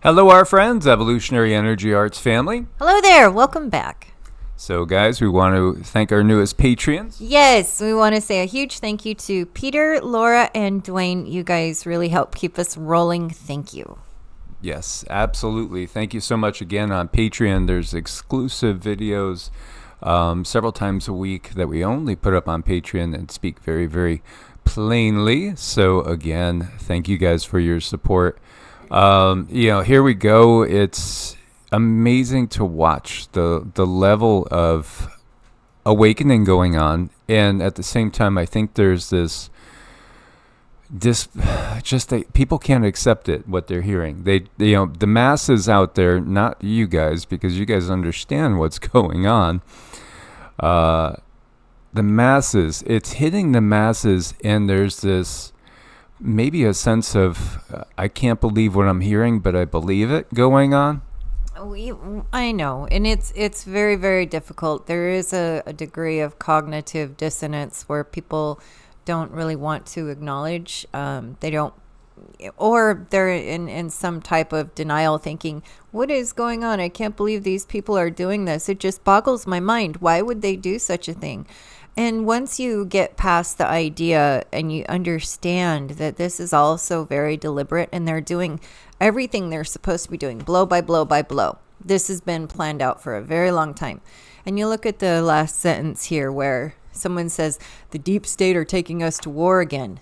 Hello, our friends, Evolutionary Energy Arts family. Hello there. Welcome back. So, guys, we want to thank our newest Patreons. Yes, we want to say a huge thank you to Peter, Laura, and Dwayne. You guys really help keep us rolling. Thank you. Yes, absolutely. Thank you so much again on Patreon. There's exclusive videos several times a week that we only put up on Patreon and speak very, very plainly. So, again, thank you guys for your support. Here we go. It's amazing to watch the level of awakening going on, and at the same time, I think there's this just that people can't accept it, what they're hearing. The masses out there, not you guys, because you guys understand what's going on. The masses, it's hitting the masses, and there's this maybe a sense of I can't believe what I'm hearing, but I believe it going on. I know, and it's very, very difficult. There is a degree of cognitive dissonance where people don't really want to acknowledge. They don't, or they're in some type of denial, thinking, what is going on? I can't believe these people are doing this. It just boggles my mind. Why would they do such a thing? And once you get past the idea and you understand that this is also very deliberate and they're doing everything they're supposed to be doing, blow by blow by blow. This has been planned out for a very long time. And you look at the last sentence here where someone says, the deep state are taking us to war again.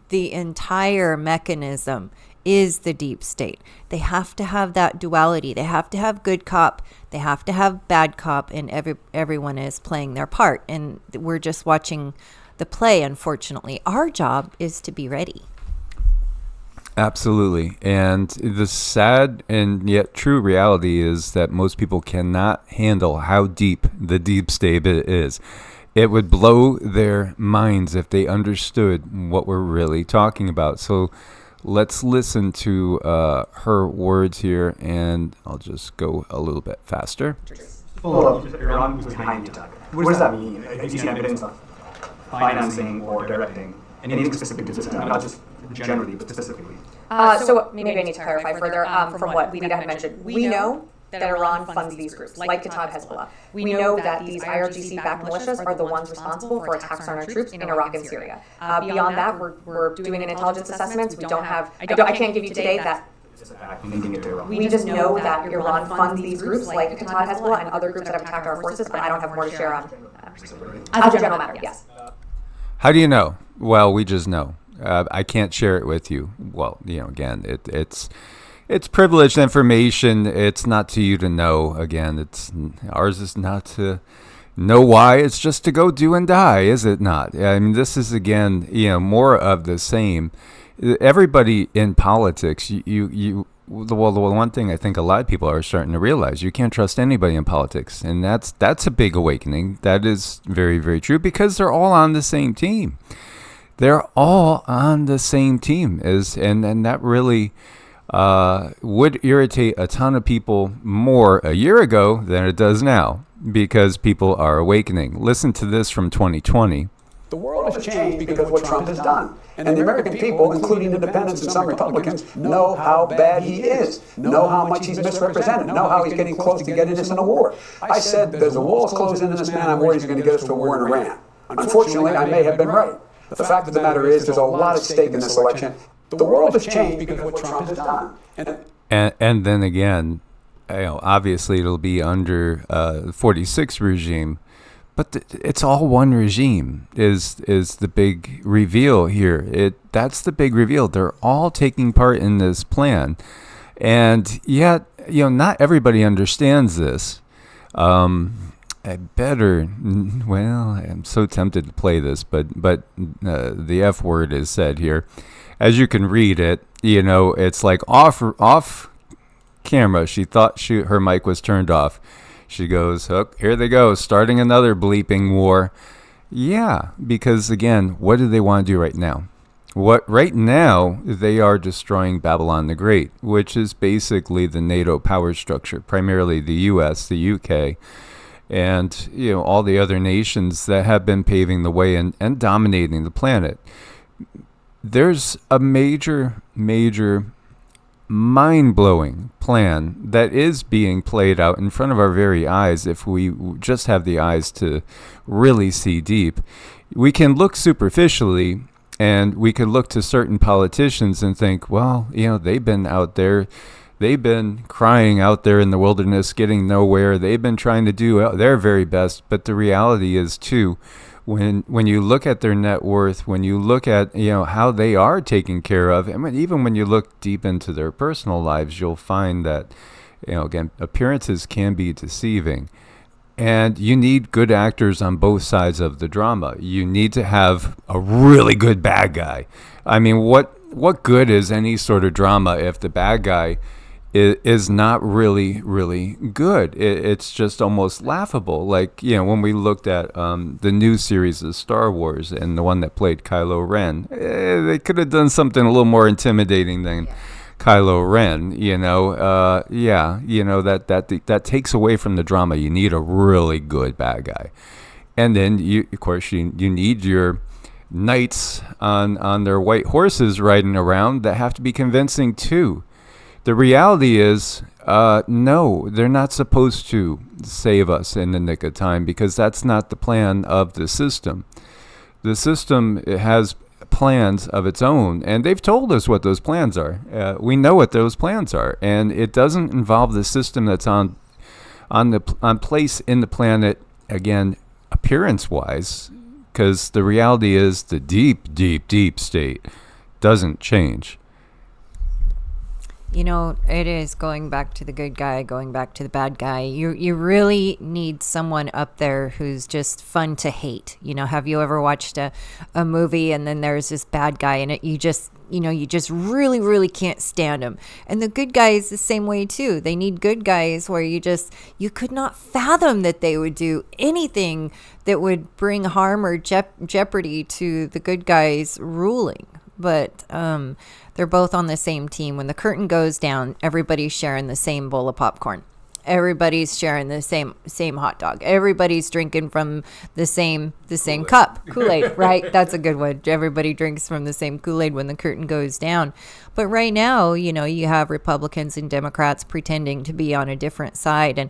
The entire mechanism is the deep state. They have to have that duality. They have to have good cop. They have to have bad cop, and everyone is playing their part. And we're just watching the play, unfortunately. Our job is to be ready. Absolutely. And the sad and yet true reality is that most people cannot handle how deep the deep state is. It would blow their minds if they understood what we're really talking about. So let's listen to her words here, and I'll just go a little bit faster. Iran was behind you. What does that mean? Have you seen evidence of financing or directing anything specific to this? Not just generally, but specifically. So maybe I need to clarify further from what Lita had mentioned. We know that Iran funds these groups, like Kataib Hezbollah. We know that these IRGC-backed militias are the ones responsible for attacks on our troops in Iraq and Syria. Beyond that, we're doing an intelligence assessment. We don't have, I can't give you today that. We just know that Iran funds these groups, like Kataib Hezbollah and other groups that have attacked our forces, but I don't have more to share on. As a general matter, yes. How do you know? Well, we just know. I can't share it with you. Well, again, it's privileged information. It's not to you to know. Again, ours is not to know why. It's just to go do and die, is it not? I mean, this is, again, more of the same. Everybody in politics, the one thing I think a lot of people are starting to realize, you can't trust anybody in politics. And that's a big awakening. That is very, very true, because they're all on the same team. They're all on the same team, and that really would irritate a ton of people more a year ago than it does now, because people are awakening. Listen to this from 2020. The world has changed because of what Trump has done. And the American people, including independents and some Republicans, know how bad he is, know how much he's misrepresented, know how he's getting close to getting us in a war. I said, there's a wall closing in this man, I'm worried he's going to get us to a war in Iran. Unfortunately, I may have been right. But the fact of the matter is, there's a lot at stake in this election. The world has changed because of what Trump has done. And then again, obviously it'll be under the 46 regime, but it's all one regime is the big reveal here. That's the big reveal. They're all taking part in this plan, and yet not everybody understands this. I'm so tempted to play this, but the F word is said here. As you can read it, it's like off camera. She thought her mic was turned off. She goes, oh, here they go, starting another bleeping war. Yeah, because again, what do they want to do right now? Right now, they are destroying Babylon the Great, which is basically the NATO power structure, primarily the US, the UK, and all the other nations that have been paving the way and dominating the planet. There's a major mind-blowing plan that is being played out in front of our very eyes. If we just have the eyes to really see deep, we can look superficially, and we could look to certain politicians and think, well, they've been out there, they've been crying out there in the wilderness, getting nowhere, they've been trying to do their very best. But the reality is too, when you look at their net worth, when you look at how they are taken care of, and even when you look deep into their personal lives, you'll find that again, appearances can be deceiving, and you need good actors on both sides of the drama. You need to have a really good bad guy. I mean, what good is any sort of drama if the bad guy is not really, really good? It's just almost laughable. Like, when we looked at the new series of Star Wars and the one that played Kylo Ren, they could have done something a little more intimidating than Kylo Ren. That takes away from the drama. You need a really good bad guy. And then, you need your knights on their white horses riding around that have to be convincing too. The reality is, no, they're not supposed to save us in the nick of time, because that's not the plan of the system. The system has plans of its own, and they've told us what those plans are. We know what those plans are, and it doesn't involve the system that's on place in the planet, again, appearance-wise, because the reality is the deep, deep, deep state doesn't change. It is going back to the good guy, going back to the bad guy. You really need someone up there who's just fun to hate. Have you ever watched a movie and then there's this bad guy in it? You just really, really can't stand him. And the good guy is the same way too. They need good guys where you could not fathom that they would do anything that would bring harm or jeopardy to the good guys ruling. But they're both on the same team. When the curtain goes down, everybody's sharing the same bowl of popcorn. Everybody's sharing the same hot dog. Everybody's drinking from the same cup. Kool-Aid, right? That's a good one. Everybody drinks from the same Kool-Aid when the curtain goes down. But right now, you have Republicans and Democrats pretending to be on a different side. And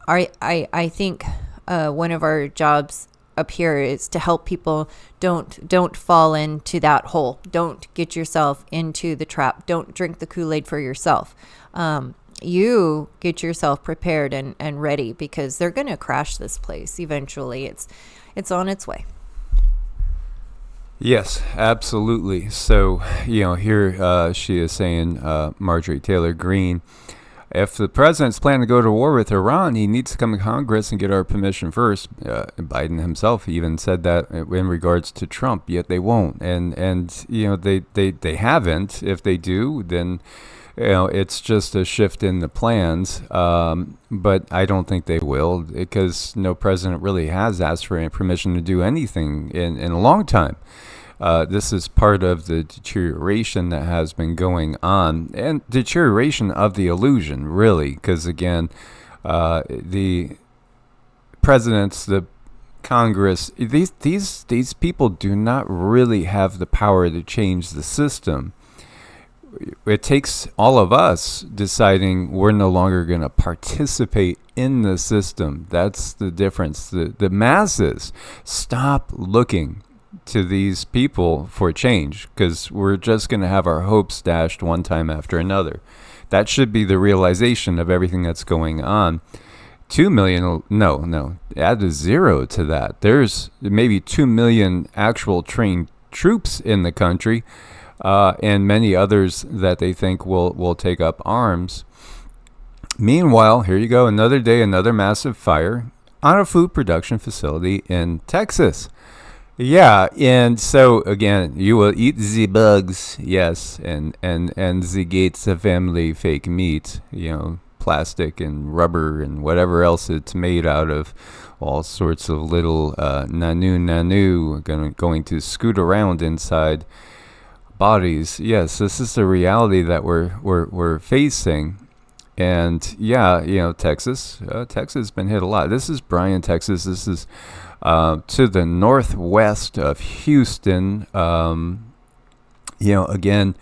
I think one of our jobs up here is to help people don't fall into that hole. Don't get yourself into the trap. Don't drink the Kool-Aid for yourself. You get yourself prepared and ready, because they're going to crash this place eventually. It's on its way. Yes, absolutely. So, here she is saying, Marjorie Taylor Greene, if the president's planning to go to war with Iran, he needs to come to Congress and get our permission first. Biden himself even said that in regards to Trump, yet they won't. And they haven't. If they do, then it's just a shift in the plans. But I don't think they will, because no president really has asked for permission to do anything in a long time. This is part of the deterioration that has been going on, and deterioration of the illusion, really, because again, the presidents, the Congress, these people do not really have the power to change the system. It takes all of us deciding we're no longer going to participate in the system. That's the difference. The masses stop looking to these people for change, because we're just going to have our hopes dashed one time after another. That should be the realization of everything that's going on. 2 million, no, add a zero to that. There's maybe 2 million actual trained troops in the country, and many others that they think will take up arms. Meanwhile, here you go, another day, another massive fire on a food production facility in Texas. Yeah, and so again, you will eat the bugs, yes, and the Gates family fake meat, plastic and rubber and whatever else it's made out of, all sorts of little nanu going to scoot around inside bodies. Yes, this is the reality that we're facing. And yeah, Texas has been hit a lot. This is Bryan, Texas. This is to the northwest of Houston. Again,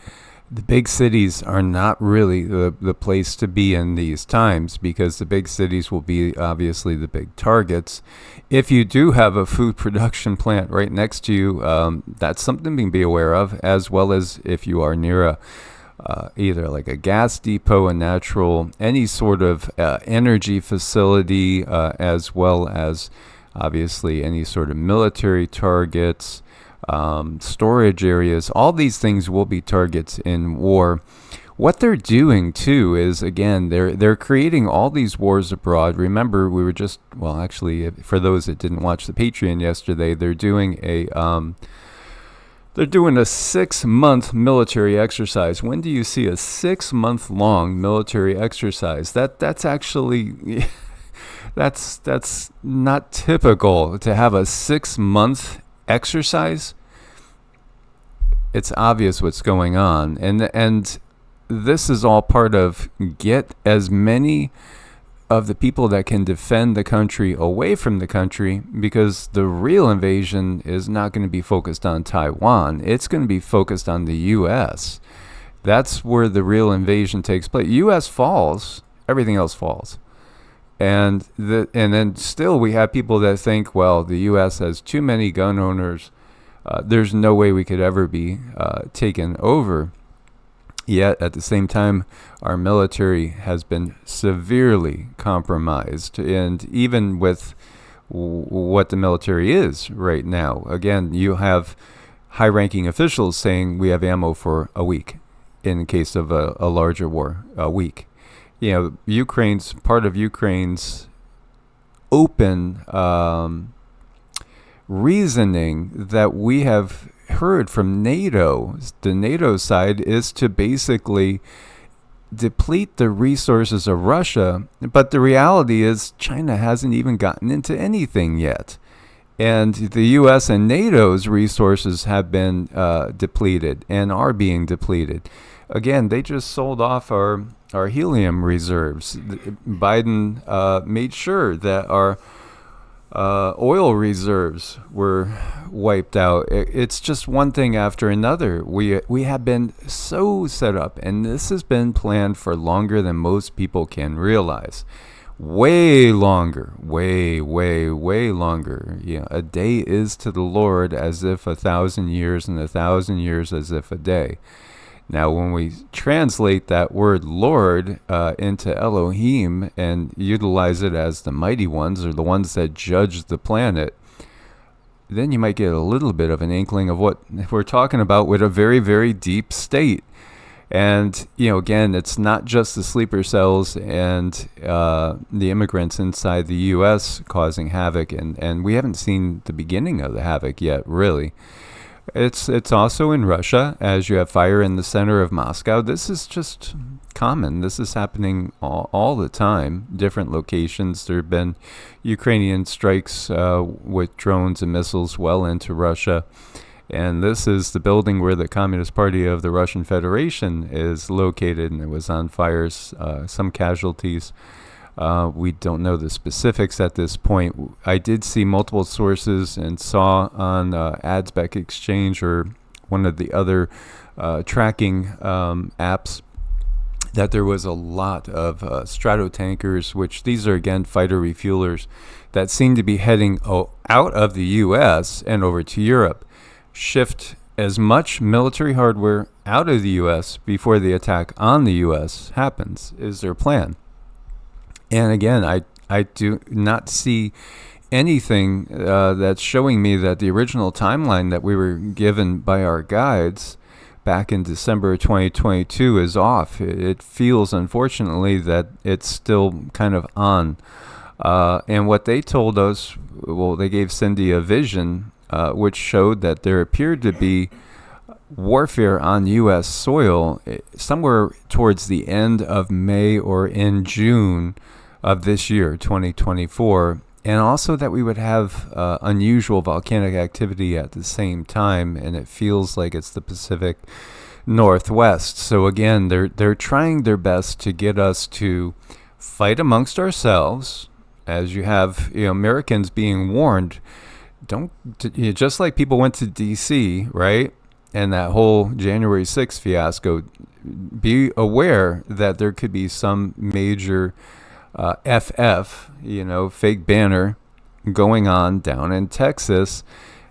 the big cities are not really the place to be in these times, because the big cities will be obviously the big targets. If you do have a food production plant right next to you, that's something to be aware of, as well as if you are near a either like a gas depot, a natural, any sort of energy facility, as well as obviously any sort of military targets, storage areas. All these things will be targets in war. What they're doing too is, again, they're creating all these wars abroad. Remember, we were just, well, actually, for those that didn't watch the Patreon yesterday, they're doing a 6-month military exercise. When do you see a 6-month long military exercise? That's actually that's not typical to have a 6-month exercise. It's obvious what's going on, and this is all part of get as many of the people that can defend the country away from the country, because the real invasion is not going to be focused on Taiwan. It's going to be focused on the U.S. That's where the real invasion takes place. U.S. falls, everything else falls. And then still we have people that think, well, the U.S. has too many gun owners. There's no way we could ever be taken over. Yet at the same time, our military has been severely compromised. And even with what the military is right now, again, you have high-ranking officials saying we have ammo for a week in case of a larger war, a week. You know, part of Ukraine's open reasoning that we have heard from NATO, the NATO side, is to basically deplete the resources of Russia. But the reality is China hasn't even gotten into anything yet. And the U.S. and NATO's resources have been depleted and are being depleted. Again, they just sold off our helium reserves. Biden made sure that our oil reserves were wiped out. It's just one thing after another. We have been so set up, and this has been planned for longer than most people can realize. Way longer, way longer. Yeah, a day is to the Lord as if 1,000 years, and 1,000 years as if a day. Now, when we translate that word Lord into Elohim and utilize it as the mighty ones, or the ones that judge the planet, then you might get a little bit of an inkling of what we're talking about with a very, very deep state. And, you know, again, it's not just the sleeper cells and the immigrants inside the U.S. causing havoc, and we haven't seen the beginning of the havoc yet, really. It's also in Russia, as you have fire in the center of Moscow. This is just common. This is happening all the time, different locations. There have been Ukrainian strikes with drones and missiles well into Russia. And this is the building where the Communist Party of the Russian Federation is located, and it was on fire, some casualties. We don't know the specifics at this point. I did see multiple sources and saw on AdsBec Exchange or one of the other tracking apps that there was a lot of Stratotankers, which these are, again, fighter refuelers that seem to be heading out of the U.S. and over to Europe. Shift as much military hardware out of the U.S. before the attack on the U.S. happens is their plan. And again, I do not see anything that's showing me that the original timeline that we were given by our guides back in December 2022 is off. It feels, unfortunately, that it's still kind of on. And what they told us, well, they gave Cindy a vision, which showed that there appeared to be warfare on U.S. soil somewhere towards the end of May or in June of this year, 2024, and also that we would have unusual volcanic activity at the same time, and it feels like it's the Pacific Northwest. So again, they're trying their best to get us to fight amongst ourselves, as you have Americans being warned. Just like people went to D.C., right? and that whole January 6th fiasco, be aware that there could be some major FF, fake banner going on down in Texas,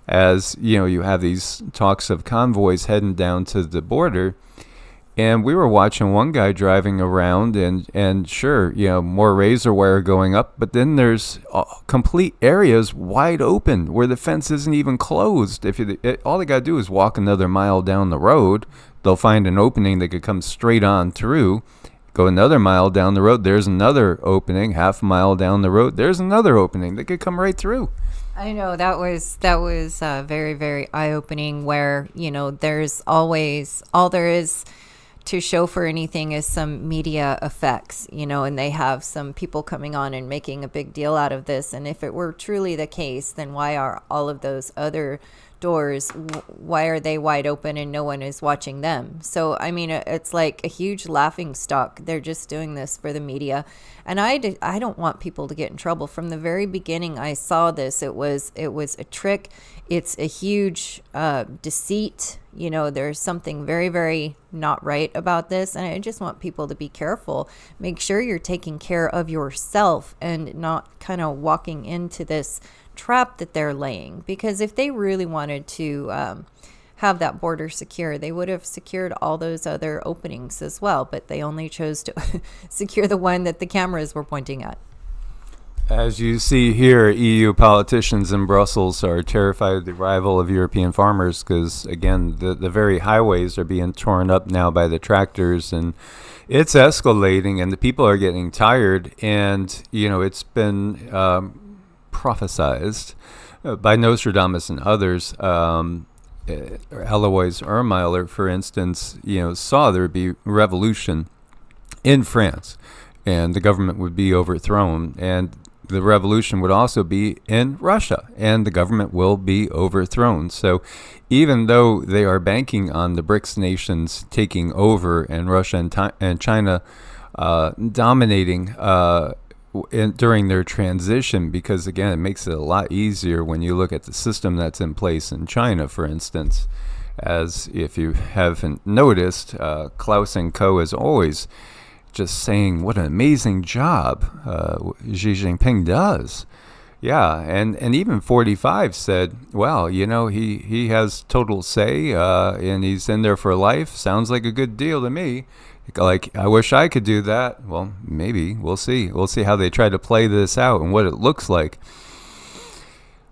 as you have these talks of convoys heading down to the border. And we were watching one guy driving around, and sure, more razor wire going up, but then there's complete areas wide open where the fence isn't even closed. All they got to do is walk another mile down the road, they'll find an opening they could come straight on through. Go another mile down the road, there's another opening. Half a mile down the road, there's another opening. They could come right through. I know that was very, very eye-opening, where there's always, all there is to show for anything is some media effects, and they have some people coming on and making a big deal out of this. And if it were truly the case, then why are all of those other doors, why are they wide open and no one is watching them? So, I mean, it's like a huge laughing stock. They're just doing this for the media. And I don't want people to get in trouble. From the very beginning, I saw this. It was a trick. It's a huge deceit. There's something very, very not right about this. And I just want people to be careful. Make sure you're taking care of yourself and not kind of walking into this trap that they're laying. Because if they really wanted to have that border secure, they would have secured all those other openings as well. But they only chose to secure the one that the cameras were pointing at. As you see here, EU politicians in Brussels are terrified of the arrival of European farmers because, again, the very highways are being torn up now by the tractors, and it's escalating, and the people are getting tired. And, it's been prophesized by Nostradamus and others. Alois Ermeiler, for instance, saw there would be revolution in France, and the government would be overthrown, and the revolution would also be in Russia, and the government will be overthrown. So even though they are banking on the BRICS nations taking over and Russia and China dominating during their transition, because, again, it makes it a lot easier when you look at the system that's in place in China, for instance. As if you haven't noticed, Klaus & Co. is always just saying what an amazing job Xi Jinping does. Yeah, and even 45 said, well, he has total say, and he's in there for life. Sounds like a good deal to me. Like, I wish I could do that. Well, maybe. We'll see. We'll see how they try to play this out and what it looks like.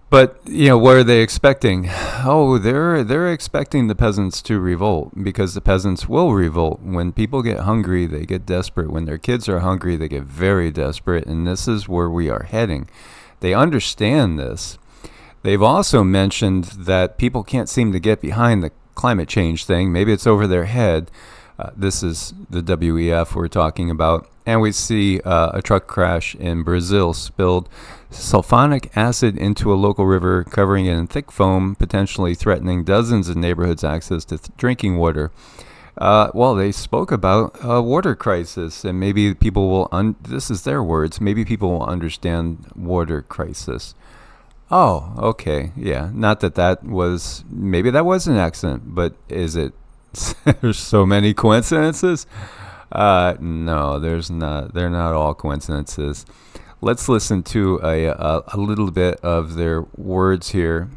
But, what are they expecting? Oh, they're expecting the peasants to revolt, because the peasants will revolt. When people get hungry, they get desperate. When their kids are hungry, they get very desperate. And this is where we are heading. They understand this. They've also mentioned that people can't seem to get behind the climate change thing. Maybe it's over their head. This is the WEF we're talking about. And we see a truck crash in Brazil spilled sulfonic acid into a local river, covering it in thick foam, potentially threatening dozens of neighborhoods' access to drinking water. They spoke about a water crisis, and maybe people will, this is their words, maybe people will understand water crisis. Oh, okay, yeah, not maybe that was an accident, but is it? There's so many coincidences. No, there's not. They're not all coincidences. Let's listen to a little bit of their words here.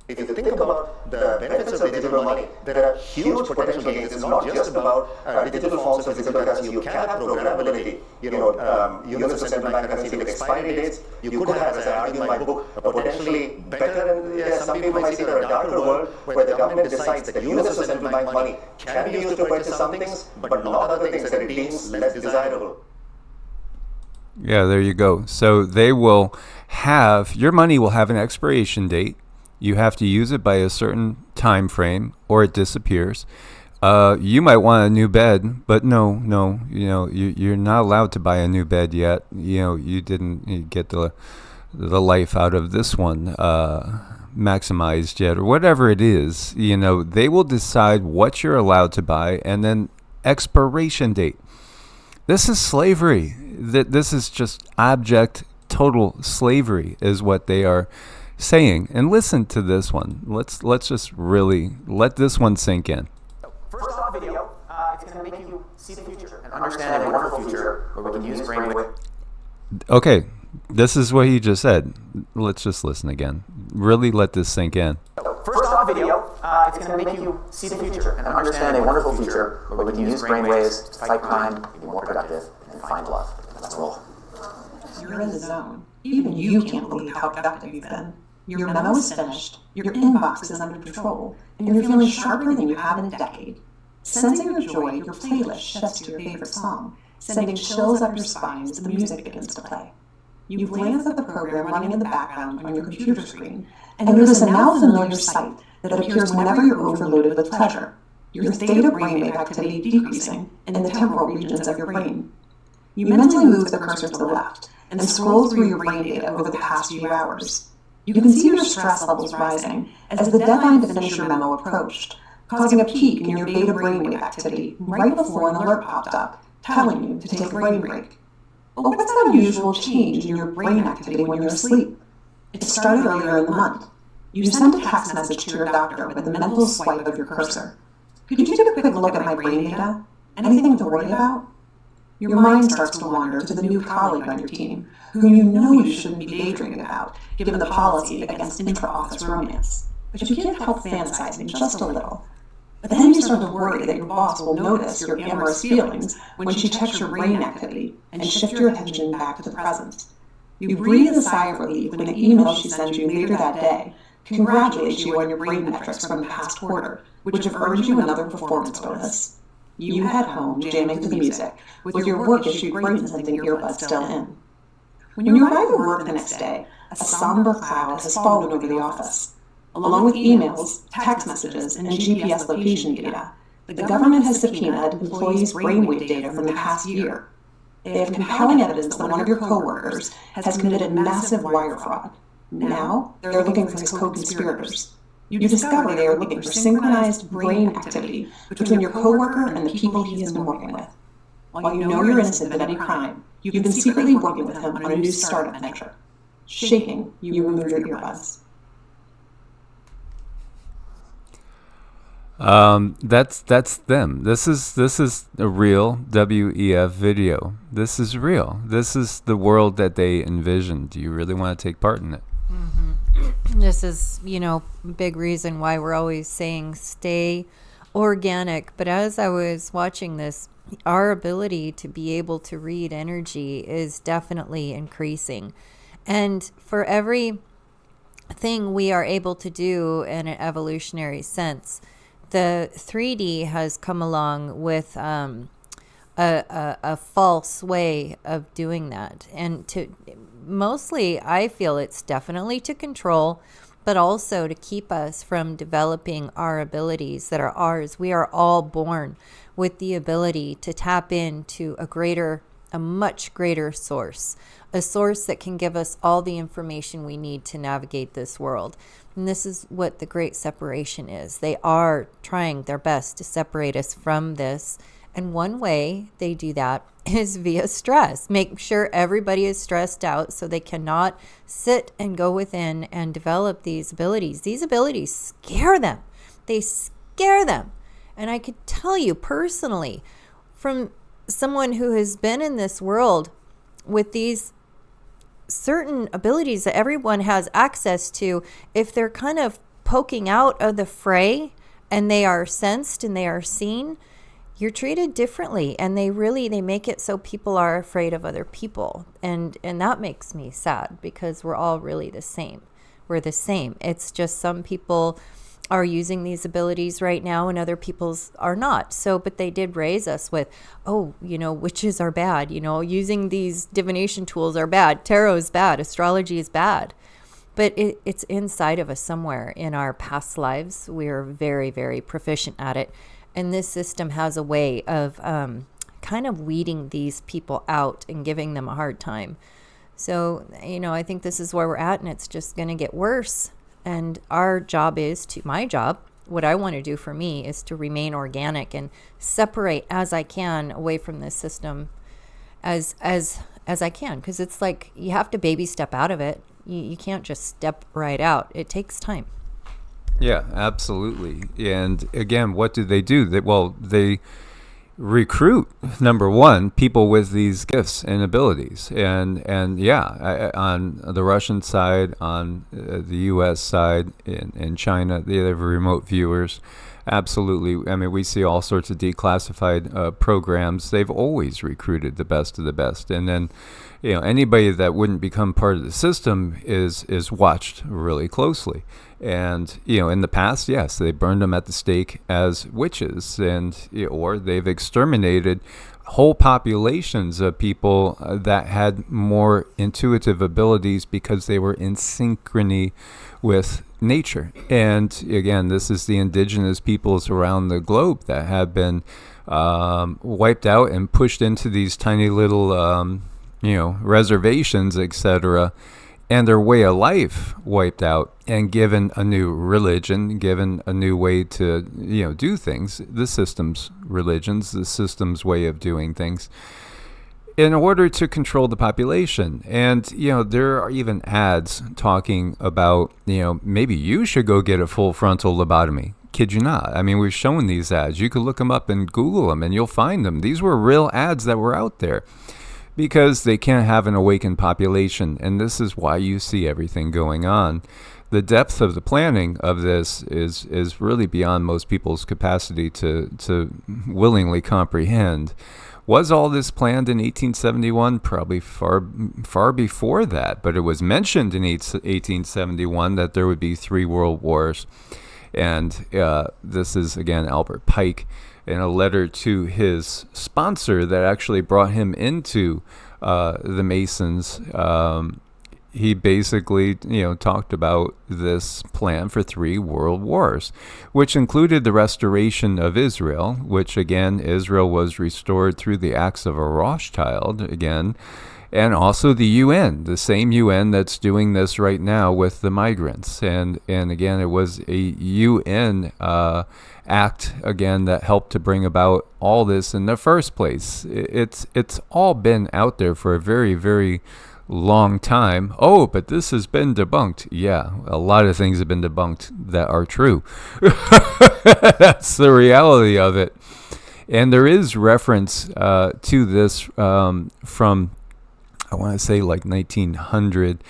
If you think about the benefits of digital money, there are huge potential gains. It's not just about digital forms of physical currency. You can have programmability. Units of central bank currency with expiry dates. You could have, as I argue in my book, a potentially better, and some people might see it, a darker world where the government decides that units of central bank money can be used to purchase some things, but not other things that it deems less desirable. Yeah, there you go. So they will have, your money will have an expiration date. You have to use it by a certain time frame, or it disappears. You might want a new bed, but no, you're not allowed to buy a new bed yet. You didn't get the life out of this one maximized yet, or whatever it is. They will decide what you're allowed to buy, and then expiration date. This is slavery. This is just abject, total slavery is what they are saying. And listen to this one. Let's just really let this one sink in. First off, video, it's going to make you see the future and understand a wonderful future where we can use brainwave. Okay, this is what he just said. Let's just listen again. Really let this sink in. First off, video, it's going to make you see the future and understand a wonderful future where we can use brainwaves to fight crime, be more productive, and find love. Let's roll. You're in the zone. Even you can't believe how productive you've been. Your memo is finished, your inbox is under control, and you're feeling sharper than you have in a decade. Sensing your joy, your playlist shifts to your favorite song, sending chills up your spine as the music begins to play. You glance at the program running in the background on your computer screen, and notice a now familiar sight that appears whenever you're overloaded with pleasure, your theta brainwave activity decreasing in the temporal regions of your brain. You mentally move the cursor to the left and scroll through your brain data over the past few hours. You can see your stress levels rising as the deadline to finish your memo approached, causing a peak in your beta brainwave activity right before an alert popped up, telling you to take a brain break. But what's that unusual change in your brain activity when you're asleep? It started earlier in the month. You sent a text message to your doctor with a mental swipe of your cursor. Could you take a quick look at my brain data? Anything to worry about? Your mind starts to wander to the new colleague on your team, whom you know you shouldn't be daydreaming about, given the policy against intra-office romance. But you can't help fantasizing just a little. But then you start to worry that your boss will notice your amorous feelings when she checks your brain activity and shift your attention back to the present. You breathe a sigh of relief when the email she sends you later that day congratulates you on your brain metrics from the past quarter, which have earned you another performance bonus. You head home, jamming to the music, with your work-issued brain-sensing earbuds still in. When you arrive at work the next day, a somber cloud has fallen over the office. Along with emails, text messages, and GPS location data, the government has subpoenaed employees' brainwave data from the past year. They have compelling evidence that one of your coworkers has committed massive wire fraud. Now, they're looking for his co-conspirators. You discover they are looking for synchronized brain activity between your coworker and the people he has been working with. While you know you're innocent of any crime, you've been secretly working with him on a new startup venture. Shaking, you remove your earbuds. That's them. This is a real WEF video. This is real. This is the world that they envisioned. Do you really want to take part in it? Mm-hmm. This is, big reason why we're always saying stay organic. But as I was watching this, our ability to be able to read energy is definitely increasing. And for every thing we are able to do in an evolutionary sense, the 3D has come along with a false way of doing that. And mostly, I feel it's definitely to control, but also to keep us from developing our abilities that are ours. We are all born with the ability to tap into a much greater source, a source that can give us all the information we need to navigate this world. And this is what the great separation is. They are trying their best to separate us from this. And one way they do that is via stress. Make sure everybody is stressed out so they cannot sit and go within and develop these abilities. These abilities scare them. They scare them. And I could tell you personally, from someone who has been in this world with these certain abilities that everyone has access to, if they're kind of poking out of the fray and they are sensed and they are seen, you're treated differently. And they make it so people are afraid of other people. And that makes me sad, because we're all really the same. We're the same. It's just some people are using these abilities right now and other people's are not. So, but they did raise us with, witches are bad, using these divination tools are bad. Tarot is bad. Astrology is bad. But it's inside of us somewhere in our past lives. We're very, very proficient at it. And this system has a way of kind of weeding these people out and giving them a hard time. So, I think this is where we're at, and it's just going to get worse. And our job my job, what I want to do for me, is to remain organic and separate as I can away from this system as I can. Because it's like you have to baby step out of it. You can't just step right out. It takes time. Yeah, absolutely. And again, what do? They recruit, number one, people with these gifts and abilities. And yeah, on the Russian side, on the U.S. side, in China, they have remote viewers. Absolutely. I mean, we see all sorts of declassified programs. They've always recruited the best of the best. And then, anybody that wouldn't become part of the system is watched really closely. And, in the past, yes, they burned them at the stake as witches, or they've exterminated whole populations of people that had more intuitive abilities because they were in synchrony with nature. And again, this is the indigenous peoples around the globe that have been wiped out and pushed into these tiny little, reservations, etc., and their way of life wiped out and given a new religion, given a new way to, do things, the system's religions, the system's way of doing things, in order to control the population. And, there are even ads talking about, maybe you should go get a full frontal lobotomy. Kid you not. I mean, we've shown these ads. You could look them up and Google them and you'll find them. These were real ads that were out there, because they can't have an awakened population. And this is why you see everything going on. The depth of the planning of this is really beyond most people's capacity to willingly comprehend. Was all this planned in 1871? Probably far before that. But it was mentioned in 1871 that there would be 3 world wars. And this is, again, Albert Pike, in a letter to his sponsor that actually brought him into the Masons. He basically, talked about this plan for 3 world wars, which included the restoration of Israel, which, again, Israel was restored through the acts of a Rothschild, again, and also the UN, the same UN that's doing this right now with the migrants. And again, it was a UN act, again, that helped to bring about all this in the first place. It's all been out there for a very, very long time. Oh, but this has been debunked. Yeah, a lot of things have been debunked that are true. That's the reality of it. And there is reference to this from, I want to say, like 1900.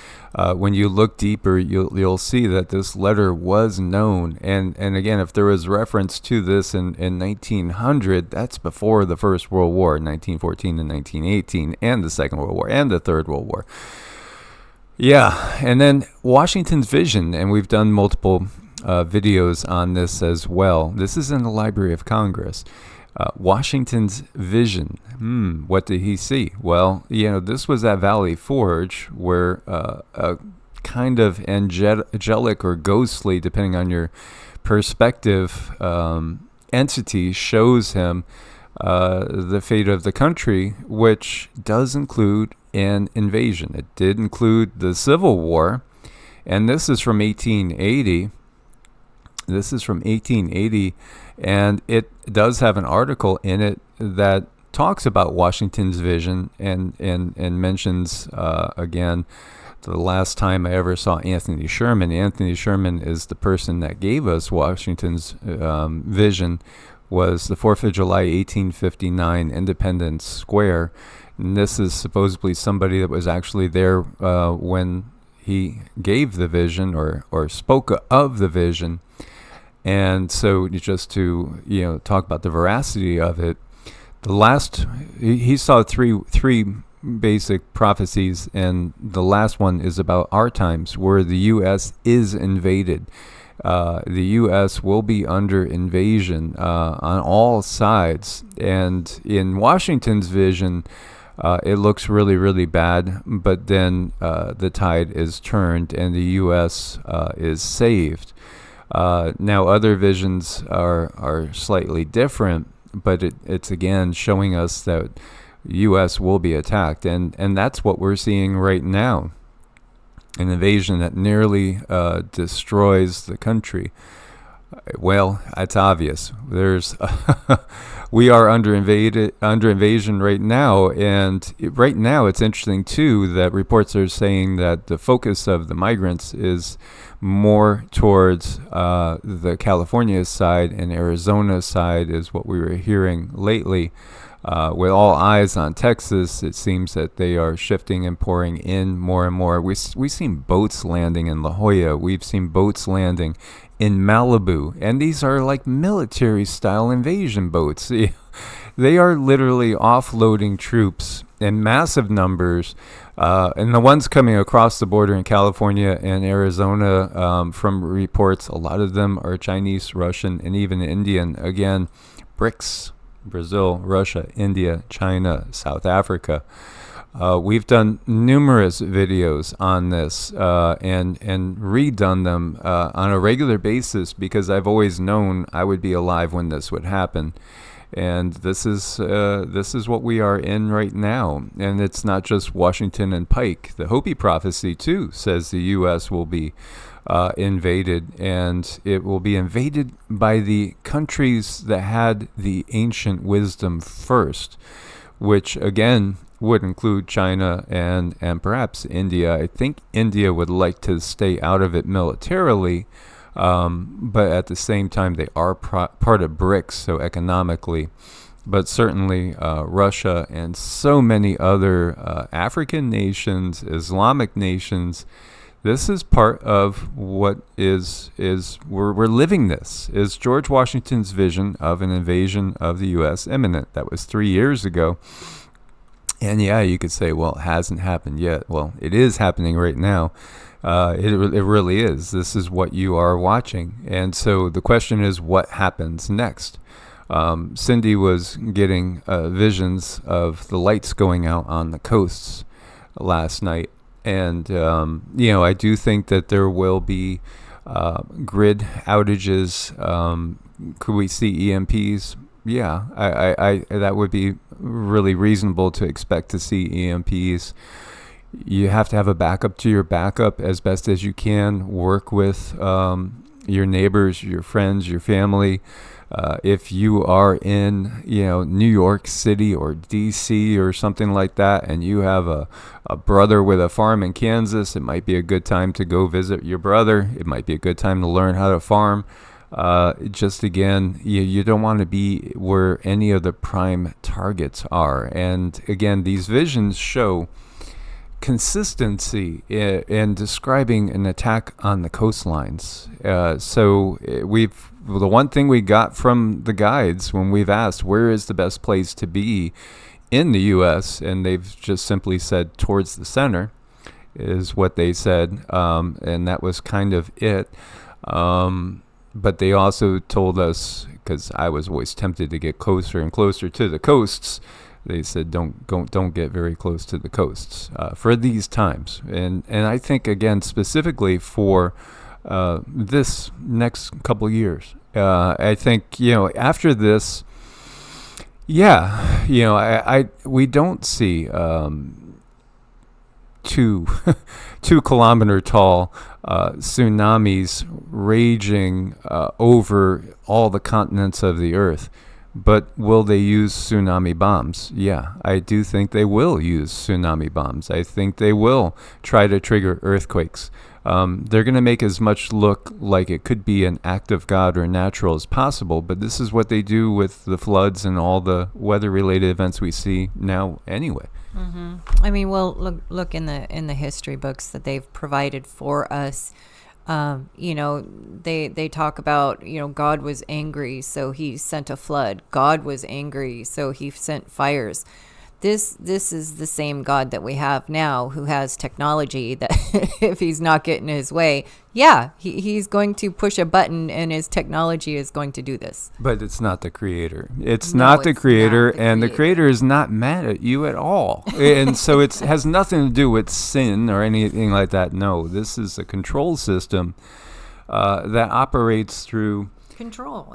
When you look deeper, you'll see that this letter was known. And again, if there was reference to this in 1900, that's before the First World War, 1914 and 1918, and the Second World War, and the Third World War. Yeah, and then Washington's vision, and we've done multiple videos on this as well. This is in the Library of Congress. Washington's vision. What did he see? Well, this was at Valley Forge, where a kind of angelic or ghostly, depending on your perspective, entity shows him the fate of the country, which does include an invasion. It did include the Civil War, and this is from 1880. This is from 1880, and it does have an article in it that talks about Washington's vision and mentions, again, the last time I ever saw Anthony Sherman. Anthony Sherman is the person that gave us Washington's vision, was the 4th of July, 1859, Independence Square. And this is supposedly somebody that was actually there when he gave the vision or spoke of the vision. And so just to, talk about the veracity of it, he saw three basic prophecies, and the last one is about our times, where the U.S. is invaded. The U.S. will be under invasion on all sides. And in Washington's vision, it looks really, really bad, but then the tide is turned and the U.S. is saved. Now, other visions are slightly different, but it's again showing us that U.S. will be attacked, and that's what we're seeing right now. An invasion that nearly destroys the country. Well, it's obvious. There's we are under invasion right now, and right now it's interesting too that reports are saying that the focus of the migrants is more towards the California side, and Arizona side is what we were hearing lately. With all eyes on Texas, it seems that they are shifting and pouring in more and more. We've seen boats landing in La Jolla. We've seen boats landing in Malibu. And these are like military-style invasion boats. They are literally offloading troops in massive numbers. And the ones coming across the border in California and Arizona, from reports, a lot of them are Chinese, Russian, and even Indian. Again, BRICS. Brazil, Russia, India, China, South Africa. We've done numerous videos on this and redone them on a regular basis because I've always known I would be alive when this would happen. And this is what we are in right now. And it's not just Washington and Pike. The Hopi prophecy, too, says the U.S. will be invaded, and it will be invaded by the countries that had the ancient wisdom first, which, again, would include China and perhaps India. I think India would like to stay out of it militarily, but at the same time, they are part of BRICS, so economically. But certainly Russia and so many other African nations, Islamic nations, this is part of what we're living this. Is George Washington's vision of an invasion of the U.S. imminent? That was 3 years ago. And yeah, you could say, well, it hasn't happened yet. Well, it is happening right now. It really is. This is what you are watching. And so the question is, what happens next? Cindy was getting visions of the lights going out on the coasts last night. And, I do think that there will be grid outages. Could we see EMPs? Yeah, I that would be really reasonable to expect to see EMPs. You have to have a backup to your backup as best as you can. Work with your neighbors, your friends, your family. If you are in, New York City or DC or something like that, and you have a brother with a farm in Kansas, it might be a good time to go visit your brother. It might be a good time to learn how to farm. Just again, you don't want to be where any of the prime targets are. And again, these visions show consistency in describing an attack on the coastlines. So the one thing we got from the guides when we've asked where is the best place to be in the U.S., and they've just simply said towards the center is what they said, and that was kind of it. But they also told us, because I was always tempted to get closer and closer to the coasts, they said don't get very close to the coasts for these times. And I think, again, specifically for this next couple years, I think, after this, we don't see 2 kilometer tall tsunamis raging over all the continents of the earth. But will they use tsunami bombs? Yeah, I do think they will use tsunami bombs. I think they will try to trigger earthquakes. They're going to make as much look like it could be an act of God or natural as possible, but this is what they do with the floods and all the weather-related events we see now anyway. Mm-hmm. I mean, well, look in the history books that they've provided for us. They talk about, God was angry, so he sent a flood. God was angry, so he sent fires. This is the same God that we have now, who has technology that if he's not getting his way, he's going to push a button and his technology is going to do this. But it's not the creator. It's not the creator, and the creator is not mad at you at all. And so it has nothing to do with sin or anything like that. No, this is a control system that operates through control.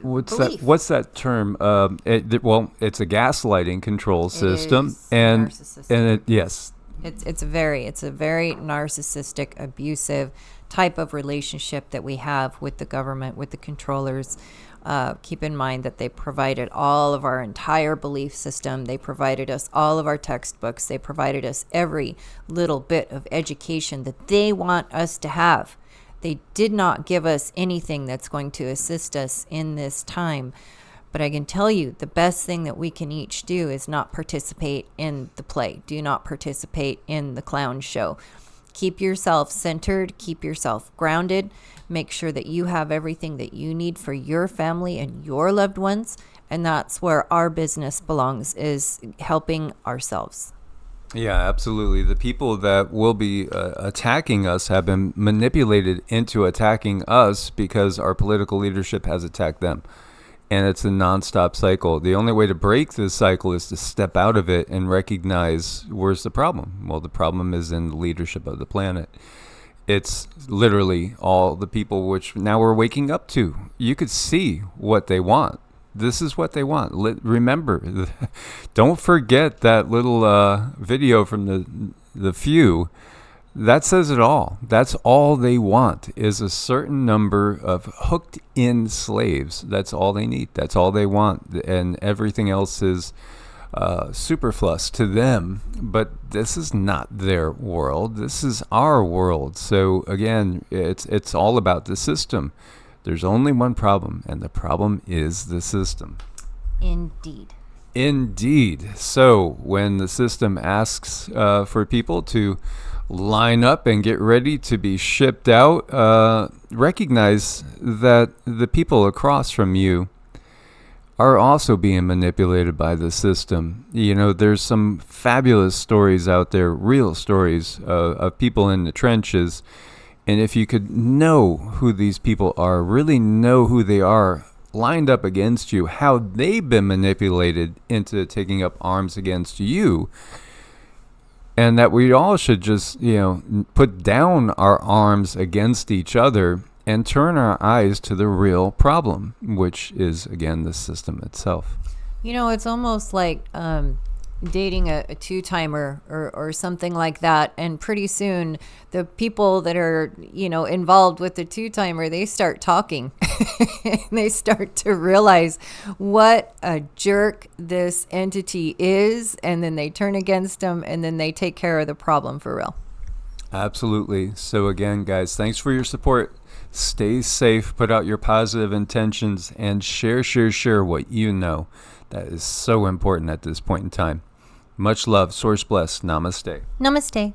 What's that term? It's a gaslighting control system, and narcissistic. yes, It's a very narcissistic, abusive type of relationship that we have with the government, with the controllers. Keep in mind that they provided all of our entire belief system. They provided us all of our textbooks. They provided us every little bit of education that they want us to have. They did not give us anything that's going to assist us in this time. But I can tell you the best thing that we can each do is not participate in the play. Do not participate in the clown show. Keep yourself centered. Keep yourself grounded. Make sure that you have everything that you need for your family and your loved ones. And that's where our business belongs, is helping ourselves. Yeah, absolutely. The people that will be attacking us have been manipulated into attacking us because our political leadership has attacked them. And it's a nonstop cycle. The only way to break this cycle is to step out of it and recognize, where's the problem? Well, the problem is in the leadership of the planet. It's literally all the people which now we're waking up to. You could see what they want. This is what they want. Remember, don't forget that little video from the few. That says it all. That's all they want, is a certain number of hooked in slaves. That's all they need. That's all they want. And everything else is superfluous to them. But this is not their world. This is our world. So again, it's all about the system. There's only one problem, and the problem is the system. Indeed. Indeed. So when the system asks for people to line up and get ready to be shipped out, recognize that the people across from you are also being manipulated by the system. You know, there's some fabulous stories out there, real stories of people in the trenches. And if you could know who these people are, really know who they are, lined up against you, how they've been manipulated into taking up arms against you, and that we all should just, put down our arms against each other and turn our eyes to the real problem, which is, again, the system itself. It's almost like dating a two-timer or something like that. And pretty soon, the people that are, involved with the two-timer, they start talking. And they start to realize what a jerk this entity is. And then they turn against them, and then they take care of the problem for real. Absolutely. So again, guys, thanks for your support. Stay safe, put out your positive intentions, and share what you know. That is so important at this point in time. Much love. Source bless. Namaste. Namaste.